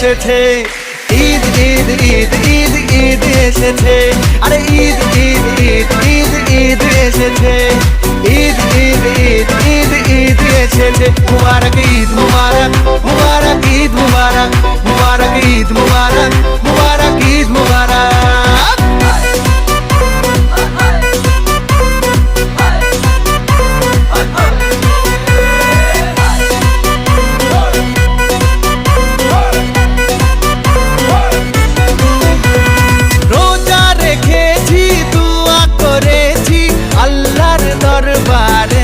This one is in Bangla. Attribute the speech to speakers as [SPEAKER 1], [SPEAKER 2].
[SPEAKER 1] এসেছে, ঈদ ঈদ ঈদ ঈদ ঈদ এসেছে, আরে ঈদ ঈদ ঈদ ঈদ ঈদ এসেছে, ঈদ ঈদ ঈদ ঈদ ঈদ এসেছে। মুবারক ঈদ মুবারক, মুবারক ঈদ মুবারক, মুবারক ঈদ মুবারক, মুবারক ঈদ মুবারক। রোজা রেখেছি, দুয়া করেছি আল্লাহর দরবারে,